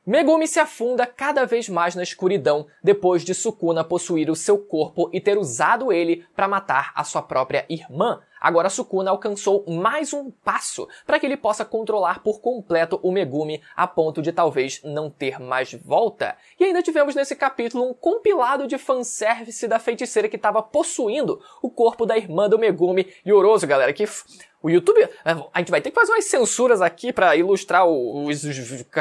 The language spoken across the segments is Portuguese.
Megumi se afunda cada vez mais na escuridão depois de Sukuna possuir o seu corpo e ter usado ele para matar a sua própria irmã. Agora Sukuna alcançou mais um passo para que ele possa controlar por completo o Megumi a ponto de talvez não ter mais volta. E ainda tivemos nesse capítulo um compilado de fanservice da feiticeira que estava possuindo o corpo da irmã do Megumi, Yorozu, galera, que... O YouTube, a gente vai ter que fazer umas censuras aqui pra ilustrar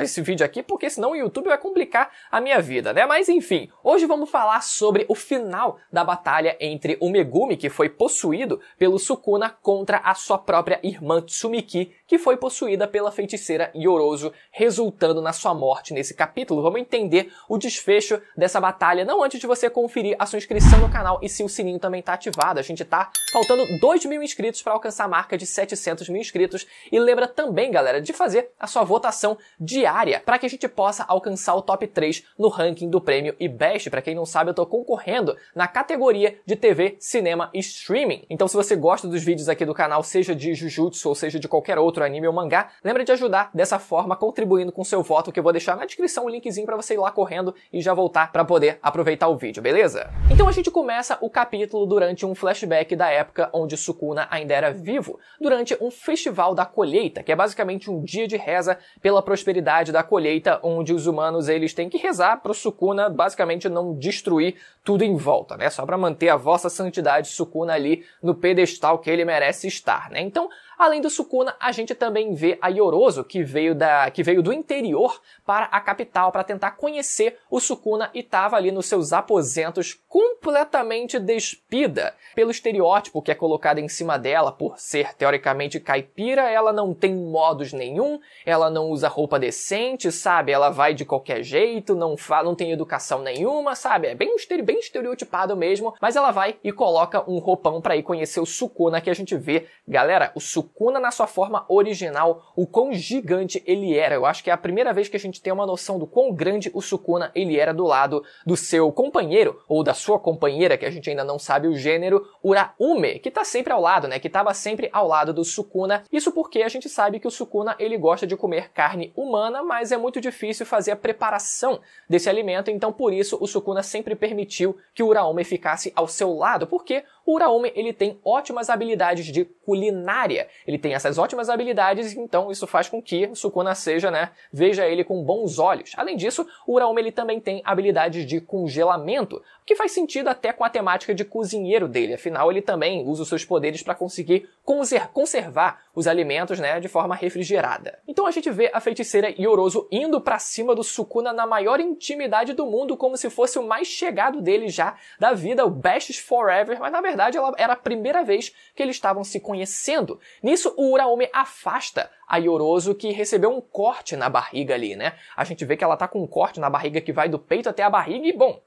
esse vídeo aqui, porque senão o YouTube vai complicar a minha vida, né? Mas enfim, hoje vamos falar sobre o final da batalha entre o Megumi, que foi possuído pelo Sukuna, contra a sua própria irmã Tsumiki, que foi possuída pela feiticeira Yorozu, resultando na sua morte nesse capítulo. Vamos entender o desfecho dessa batalha, não antes de você conferir a sua inscrição no canal e se o sininho também tá ativado. A gente tá faltando 2.000 inscritos para alcançar a marca de 700.000 inscritos. E lembra também, galera, de fazer a sua votação diária para que a gente possa alcançar o top 3 no ranking do prêmio IBEST. Para quem não sabe, eu tô concorrendo na categoria de TV, cinema e streaming. Então se você gosta dos vídeos aqui do canal, seja de Jujutsu ou seja de qualquer outro anime ou mangá, lembra de ajudar dessa forma, contribuindo com seu voto, que eu vou deixar na descrição o linkzinho para você ir lá correndo e já voltar para poder aproveitar o vídeo, beleza? Então a gente começa o capítulo durante um flashback da época onde Sukuna ainda era vivo, durante um festival da colheita, que é basicamente um dia de reza pela prosperidade da colheita, onde os humanos eles têm que rezar para o Sukuna basicamente não destruir tudo em volta, né? Só para manter a vossa santidade Sukuna ali no pedestal que ele merece estar, né? Então, além do Sukuna, a gente também vê a Yorozu, que veio do interior para a capital para tentar conhecer o Sukuna e estava ali nos seus aposentos completamente despida. Pelo estereótipo que é colocado em cima dela, por ser teoricamente caipira, ela não tem modos nenhum, ela não usa roupa decente, sabe? Ela vai de qualquer jeito, não tem educação nenhuma, sabe? É bem estereotipado mesmo, mas ela vai e coloca um roupão para ir conhecer o Sukuna, que a gente vê, galera, o Sukuna na sua forma original, o quão gigante ele era. Eu acho que é a primeira vez que a gente tem uma noção do quão grande o Sukuna ele era do lado do seu companheiro, ou da sua companheira, que a gente ainda não sabe o gênero, Uraume, que tá sempre ao lado, né? Que tava sempre ao lado do Sukuna. Isso porque a gente sabe que o Sukuna ele gosta de comer carne humana, mas é muito difícil fazer a preparação desse alimento, então por isso o Sukuna sempre permitiu que o Uraume ficasse ao seu lado, porque o Uraume ele tem ótimas habilidades de culinária. Ele tem essas ótimas habilidades, então isso faz com que o Sukuna seja, né, veja ele com bons olhos. Além disso, o Uraume ele também tem habilidades de congelamento, o que faz sentido até com a temática de cozinheiro dele. Afinal, ele também usa os seus poderes para conseguir conservar os alimentos, né, de forma refrigerada. Então a gente vê a feiticeira Yorozu indo para cima do Sukuna na maior intimidade do mundo, como se fosse o mais chegado dele já da vida, o Best Forever, mas na verdade ela era a primeira vez que eles estavam se conhecendo. Nisso, o Uraume afasta a Yorozu, que recebeu um corte na barriga ali, né? A gente vê que ela tá com um corte na barriga que vai do peito até a barriga e, bom,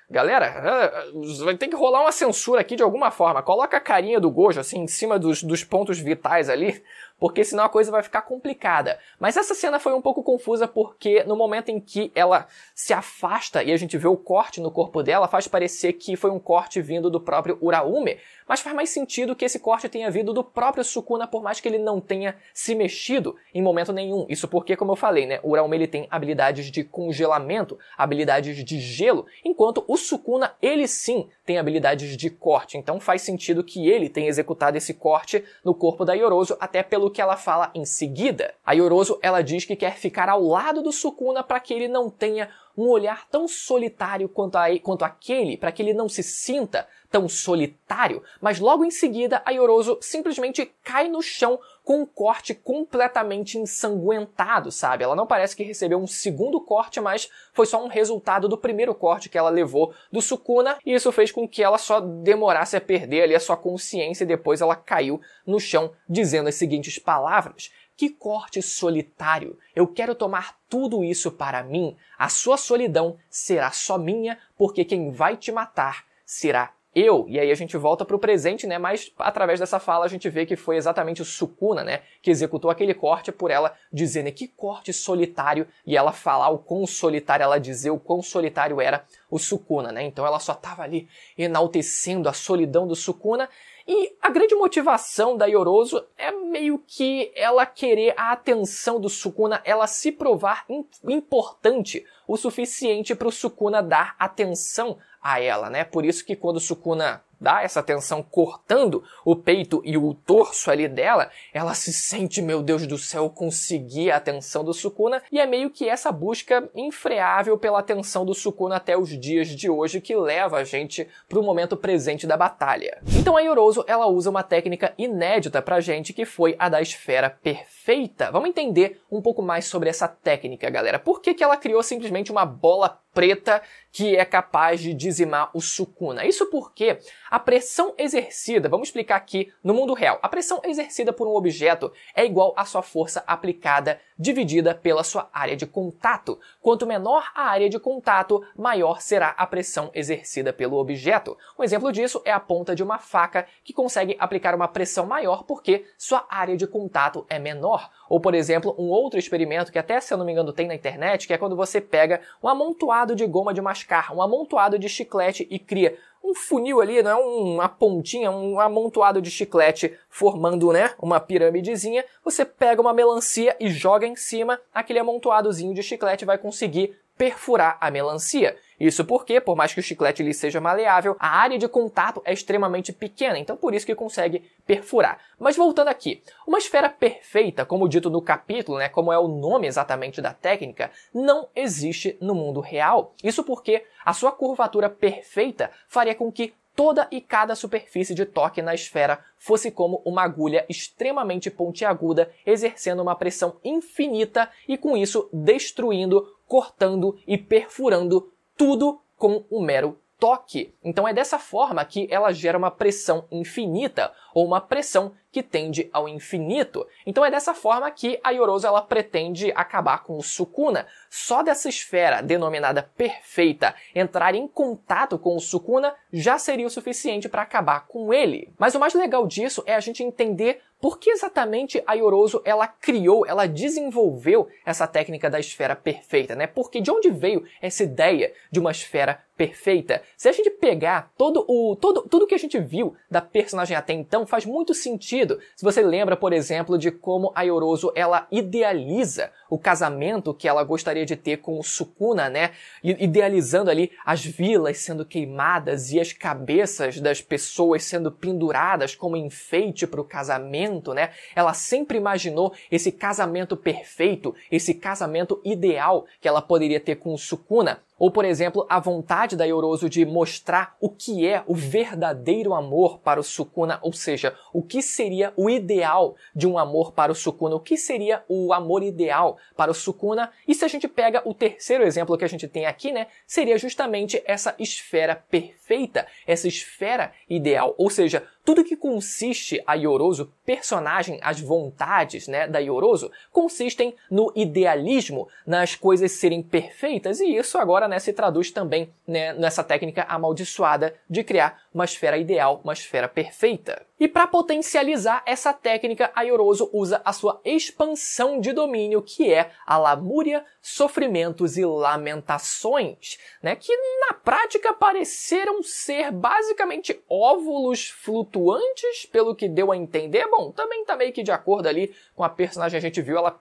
galera, vai ter que rolar uma censura aqui de alguma forma. Coloca a carinha do Gojo, assim, em cima dos pontos vitais ali, porque senão a coisa vai ficar complicada. Mas essa cena foi um pouco confusa porque no momento em que ela se afasta e a gente vê o corte no corpo dela, faz parecer que foi um corte vindo do próprio Uraume, mas faz mais sentido que esse corte tenha vindo do próprio Sukuna, por mais que ele não tenha se mexido em momento nenhum. Isso porque, como eu falei, né, o Uraume ele tem habilidades de congelamento, habilidades de gelo, enquanto o Sukuna, ele sim tem habilidades de corte. Então faz sentido que ele tenha executado esse corte no corpo da Yorozu, até pelo que ela fala em seguida. A Yorozu, ela diz que quer ficar ao lado do Sukuna para que ele não tenha um olhar tão solitário quanto aquele, para que ele não se sinta tão solitário, mas logo em seguida a Yorozu simplesmente cai no chão com um corte completamente ensanguentado, sabe? Ela não parece que recebeu um segundo corte, mas foi só um resultado do primeiro corte que ela levou do Sukuna, e isso fez com que ela só demorasse a perder ali a sua consciência e depois ela caiu no chão dizendo as seguintes palavras: "Que corte solitário! Eu quero tomar tudo isso para mim. A sua solidão será só minha, porque quem vai te matar será eu." E aí a gente volta pro presente, né? Mas através dessa fala a gente vê que foi exatamente o Sukuna, né, que executou aquele corte, por ela dizer, né, que corte solitário, e ela falar o quão solitário, ela dizer o quão solitário era o Sukuna, né? Então ela só tava ali enaltecendo a solidão do Sukuna. E a grande motivação da Yorozu é meio que ela querer a atenção do Sukuna, ela se provar importante o suficiente para o Sukuna dar atenção a ela, né? Por isso que quando o Sukuna dá essa atenção cortando o peito e o torso ali dela, ela se sente, meu Deus do céu, conseguir a atenção do Sukuna, e é meio que essa busca infreável pela atenção do Sukuna até os dias de hoje que leva a gente para o momento presente da batalha. Então a Yorozu, ela usa uma técnica inédita pra gente, que foi a da esfera perfeita. Vamos entender um pouco mais sobre essa técnica, galera. Por que que ela criou simplesmente uma bola preta que é capaz de dizimar o Sukuna? Isso porque a pressão exercida, vamos explicar aqui no mundo real, a pressão exercida por um objeto é igual à sua força aplicada dividida pela sua área de contato. Quanto menor a área de contato, maior será a pressão exercida pelo objeto. Um exemplo disso é a ponta de uma faca, que consegue aplicar uma pressão maior porque sua área de contato é menor. Ou, por exemplo, um outro experimento que até, se eu não me engano, tem na internet, que é quando você pega um amontoado de goma de mascar, um amontoado de chiclete e cria um funil ali, não é uma pontinha, um amontoado de chiclete formando, né, uma piramidezinha. Você pega uma melancia e joga em cima, aquele amontoadozinho de chiclete vai conseguir perfurar a melancia. Isso porque, por mais que o chiclete lhe seja maleável, a área de contato é extremamente pequena, então por isso que consegue perfurar. Mas voltando aqui, uma esfera perfeita, como dito no capítulo, né, como é o nome exatamente da técnica, não existe no mundo real. Isso porque a sua curvatura perfeita faria com que toda e cada superfície de toque na esfera fosse como uma agulha extremamente pontiaguda, exercendo uma pressão infinita e com isso destruindo, cortando e perfurando tudo com um mero toque. Então é dessa forma que ela gera uma pressão infinita, ou uma pressão que tende ao infinito. Então é dessa forma que a Yorozu, ela pretende acabar com o Sukuna. Só dessa esfera denominada perfeita entrar em contato com o Sukuna já seria o suficiente para acabar com ele. Mas o mais legal disso é a gente entender por que exatamente a Yorozu, ela criou, ela desenvolveu essa técnica da esfera perfeita, né? Porque de onde veio essa ideia de uma esfera perfeita? Se a gente pegar tudo que a gente viu da personagem até então, faz muito sentido. Se você lembra, por exemplo, de como a Yorozu, ela idealiza o casamento que ela gostaria de ter com o Sukuna, né? Idealizando ali as vilas sendo queimadas e as cabeças das pessoas sendo penduradas como enfeite para o casamento, né? Ela sempre imaginou esse casamento perfeito, esse casamento ideal que ela poderia ter com o Sukuna. Ou, por exemplo, a vontade da Yorozu de mostrar o que é o verdadeiro amor para o Sukuna, ou seja, o que seria o ideal de um amor para o Sukuna, o que seria o amor ideal para o Sukuna. E se a gente pega o terceiro exemplo que a gente tem aqui, né, seria justamente essa esfera perfeita, essa esfera ideal, ou seja, tudo que consiste a Yorozu, personagem, as vontades, né, da Yorozu, consistem no idealismo, nas coisas serem perfeitas, e isso agora, né, se traduz também, né, nessa técnica amaldiçoada de criar uma esfera ideal, uma esfera perfeita. E para potencializar essa técnica, a Yorozu usa a sua expansão de domínio, que é a Lamúria, Sofrimentos e Lamentações, né, que na prática pareceram ser basicamente óvulos flutuantes, pelo que deu a entender. Bom, também tá meio que de acordo ali com a personagem, a gente viu ela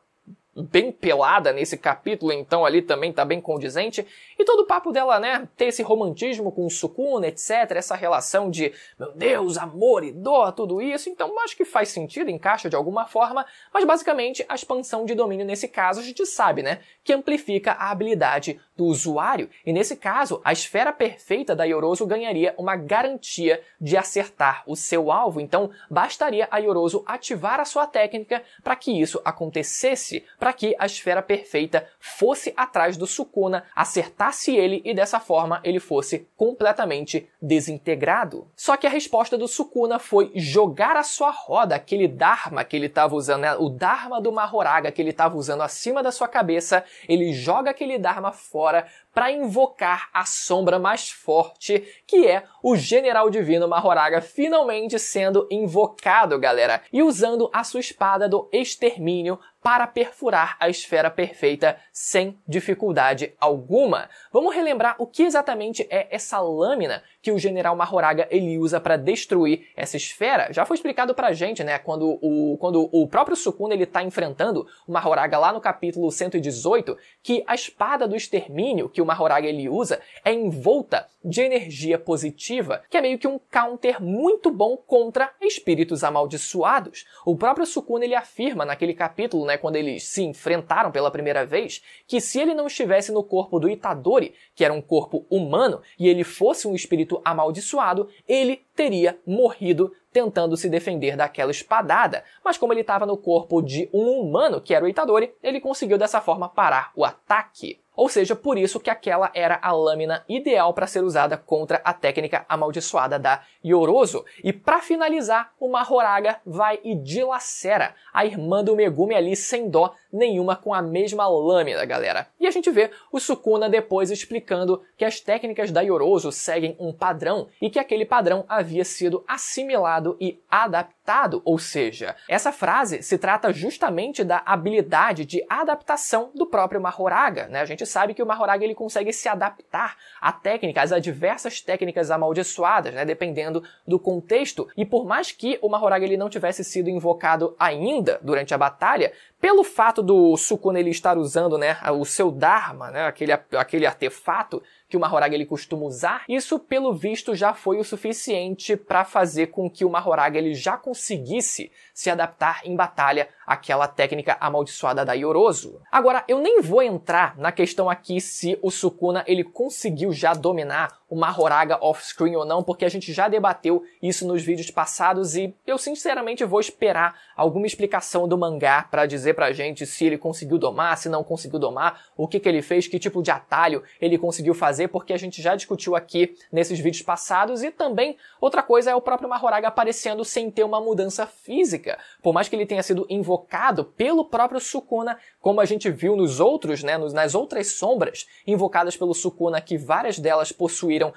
bem pelada nesse capítulo, então ali também tá bem condizente. E todo o papo dela, né, ter esse romantismo com o Sukuna, etc, essa relação de, meu Deus, amor e dor, tudo isso, então acho que faz sentido, encaixa de alguma forma, mas basicamente a expansão de domínio nesse caso a gente sabe, né, que amplifica a habilidade do usuário, e nesse caso a esfera perfeita da Yorozu ganharia uma garantia de acertar o seu alvo, então bastaria a Yorozu ativar a sua técnica para que isso acontecesse, para que a esfera perfeita fosse atrás do Sukuna, acertasse ele e dessa forma ele fosse completamente desintegrado. Só que a resposta do Sukuna foi jogar a sua roda, aquele Dharma que ele estava usando, né? O Dharma do Mahoraga que ele estava usando acima da sua cabeça, ele joga aquele Dharma fora para invocar a sombra mais forte, que é o General Divino Mahoraga finalmente sendo invocado, galera, e usando a sua espada do extermínio, para perfurar a esfera perfeita sem dificuldade alguma. Vamos relembrar o que exatamente é essa lâmina que o General Mahoraga ele usa para destruir essa esfera. Já foi explicado pra gente, né, quando o próprio Sukuna ele tá enfrentando o Mahoraga lá no capítulo 118, que a espada do extermínio que o Mahoraga ele usa é envolta de energia positiva, que é meio que um counter muito bom contra espíritos amaldiçoados. O próprio Sukuna ele afirma naquele capítulo, né, quando eles se enfrentaram pela primeira vez, que se ele não estivesse no corpo do Itadori, que era um corpo humano, e ele fosse um espírito amaldiçoado, ele teria morrido tentando se defender daquela espadada. Mas como ele estava no corpo de um humano, que era o Itadori, ele conseguiu dessa forma parar o ataque. Ou seja, por isso que aquela era a lâmina ideal para ser usada contra a técnica amaldiçoada da Yorozu. E para finalizar, o Mahoraga vai e dilacera a irmã do Megumi ali sem dó nenhuma com a mesma lâmina, galera. E a gente vê o Sukuna depois explicando que as técnicas da Yorozu seguem um padrão e que aquele padrão havia sido assimilado e adaptado, ou seja, essa frase se trata justamente da habilidade de adaptação do próprio Mahoraga, né? A gente sabe que o Mahoraga ele consegue se adaptar a técnicas, a diversas técnicas amaldiçoadas, né? Dependendo do contexto, e por mais que o Mahoraga ele não tivesse sido invocado ainda durante a batalha, pelo fato do Sukuna ele estar usando, né, o seu Dharma, né, aquele artefato que o Mahoraga ele costuma usar, isso pelo visto já foi o suficiente para fazer com que o Mahoraga ele já conseguisse se adaptar em batalha àquela técnica amaldiçoada da Yorozu. Agora, eu nem vou entrar na questão aqui se o Sukuna ele conseguiu já dominar o Mahoraga off-screen ou não, porque a gente já debateu isso nos vídeos passados e eu sinceramente vou esperar alguma explicação do mangá para dizer pra gente se ele conseguiu domar, se não conseguiu domar, o que ele fez, que tipo de atalho ele conseguiu fazer, porque a gente já discutiu aqui nesses vídeos passados. E também outra coisa é o próprio Mahoraga aparecendo sem ter uma mudança física. Por mais que ele tenha sido invocado pelo próprio Sukuna, como a gente viu nos outros, né, nas outras sombras invocadas pelo Sukuna, que várias delas possuíram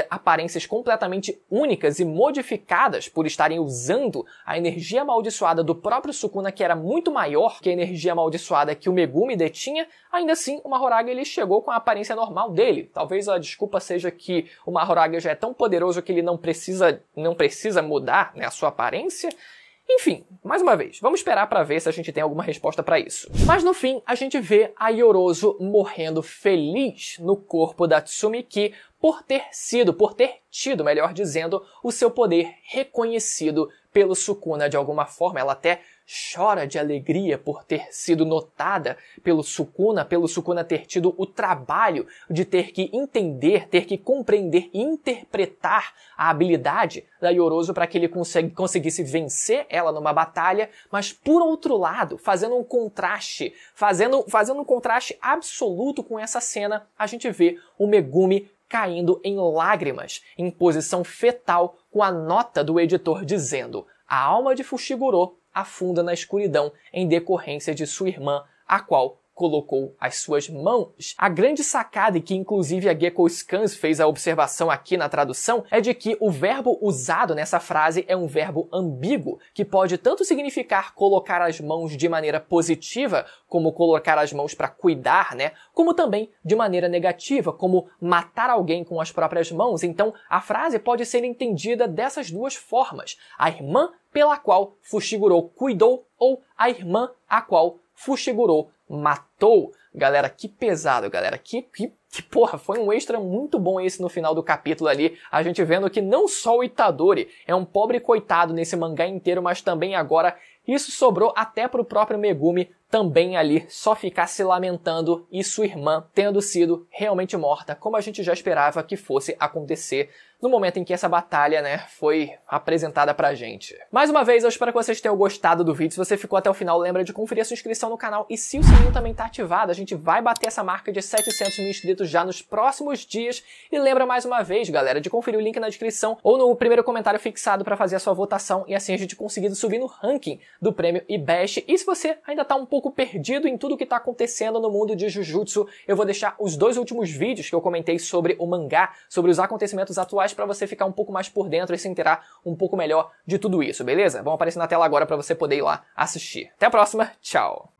aparências completamente únicas e modificadas por estarem usando a energia amaldiçoada do próprio Sukuna, que era muito maior que a energia amaldiçoada que o Megumi detinha, ainda assim o Mahoraga ele chegou com a aparência normal dele. Talvez a desculpa seja que o Mahoraga já é tão poderoso que ele não precisa mudar, né, a sua aparência. Enfim, mais uma vez, vamos esperar para ver se a gente tem alguma resposta para isso. Mas no fim, a gente vê a Yorozu morrendo feliz no corpo da Tsumiki por ter tido, melhor dizendo, o seu poder reconhecido pelo Sukuna de alguma forma. Ela até chora de alegria por ter sido notada pelo Sukuna ter tido o trabalho de ter que entender, ter que compreender e interpretar a habilidade da Yorozu para que ele conseguisse vencer ela numa batalha, mas por outro lado, fazendo um contraste absoluto com essa cena, a gente vê o Megumi caindo em lágrimas, em posição fetal, com a nota do editor dizendo: a alma de Fushiguro afunda na escuridão em decorrência de sua irmã, a qual colocou as suas mãos. A grande sacada, e que inclusive a Gekko Scans fez a observação aqui na tradução, é de que o verbo usado nessa frase é um verbo ambíguo, que pode tanto significar colocar as mãos de maneira positiva, como colocar as mãos para cuidar, né? Como também de maneira negativa, como matar alguém com as próprias mãos. Então, a frase pode ser entendida dessas duas formas: a irmã pela qual Fushiguro cuidou, ou a irmã a qual Fushiguro matou. Galera, que pesado, galera. Que porra, foi um extra muito bom esse no final do capítulo ali. A gente vendo que não só o Itadori é um pobre coitado nesse mangá inteiro, mas também agora isso sobrou até pro próprio Megumi também ali só ficar se lamentando e sua irmã tendo sido realmente morta, como a gente já esperava que fosse acontecer no momento em que essa batalha, né, foi apresentada pra gente. Mais uma vez, eu espero que vocês tenham gostado do vídeo. Se você ficou até o final, lembra de conferir a sua inscrição no canal, e se o sininho também tá ativado, a gente vai bater essa marca de 700 mil inscritos já nos próximos dias. E lembra mais uma vez, galera, de conferir o link na descrição ou no primeiro comentário fixado pra fazer a sua votação, e assim a gente conseguir subir no ranking do prêmio IBEST. E se você ainda tá um pouco perdido em tudo que tá acontecendo no mundo de Jujutsu, eu vou deixar os 2 últimos vídeos que eu comentei sobre o mangá, sobre os acontecimentos atuais, pra você ficar um pouco mais por dentro e se inteirar um pouco melhor de tudo isso, beleza? Vão aparecer na tela agora pra você poder ir lá assistir. Até a próxima, tchau!